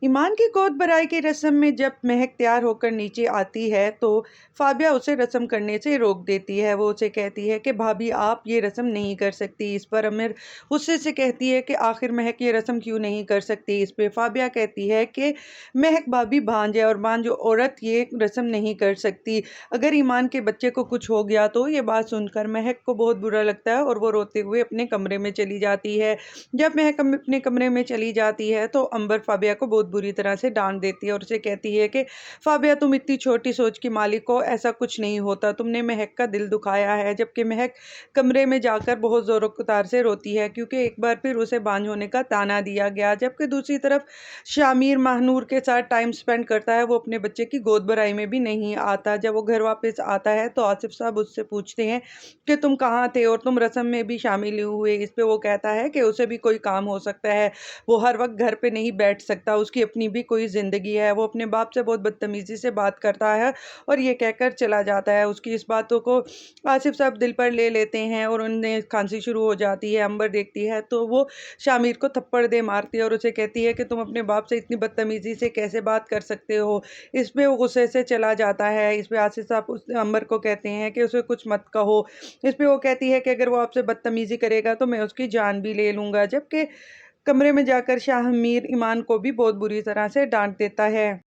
ईमान की गोद भराई की रस्म में जब महक तैयार होकर नीचे आती है तो फाबिया उसे रस्म करने से रोक देती है। वो उसे कहती है कि भाभी आप ये रस्म नहीं कर सकती। इस पर अमीर गुस्से से कहती है कि आखिर महक ये रस्म क्यों नहीं कर सकती। इस पे फाबिया कहती है कि महक भाभी भांज है और भांज औरत ये रस्म नहीं कर सकती। अगर ईमान के बच्चे को कुछ हो गया तो ये बात सुनकर महक को बहुत बुरा लगता है और वो रोते हुए अपने कमरे में चली जाती है। जब महक अपने कमरे में चली जाती है तो अंबर फाबिया को बहुत बुरी तरह से डांट देती है और उसे कहती है कि फाबिया तुम इतनी छोटी सोच की मालिक हो, ऐसा कुछ नहीं होता, तुमने महक का दिल दुखाया है। जबकि महक कमरे में जाकर बहुत जोरों कतार से रोती है क्योंकि एक बार फिर उसे बांझ होने का ताना दिया गया। जबकि दूसरी तरफ शामिर महानूर के साथ टाइम स्पेंड करता है, वो अपने बच्चे की गोद भराई में भी नहीं आता। जब वो घर वापस आता है तो आसिफ साहब उससे पूछते हैं कि तुम कहाँ थे और तुम रस्म में भी शामिल हुए। इस पे वो कहता है कि उसे भी कोई काम हो सकता है, वो हर वक्त घर पे नहीं बैठ सकता, उसकी अपनी भी कोई ज़िंदगी है। वो अपने बाप से बहुत बदतमीज़ी से बात करता है और ये कहकर चला जाता है। उसकी इस बातों को आसिफ साहब दिल पर ले लेते हैं और उन्हें खांसी शुरू हो जाती है। अंबर देखती है तो वो शामिर को थप्पड़ दे मारती है और उसे कहती है कि तुम अपने बाप से इतनी बदतमीज़ी से कैसे बात कर सकते हो। इस पे वो गुस्से से चला जाता है। इस पे आसिफ साहब उस अंबर को कहते हैं कि उसे कुछ मत कहो। इस पे वो कहती है कि अगर वो आपसे बदतमीज़ी करेगा तो मैं उसकी जान भी ले लूँगा। जबकि कमरे में जाकर शाह मीर ईमान को भी बहुत बुरी तरह से डांट देता है।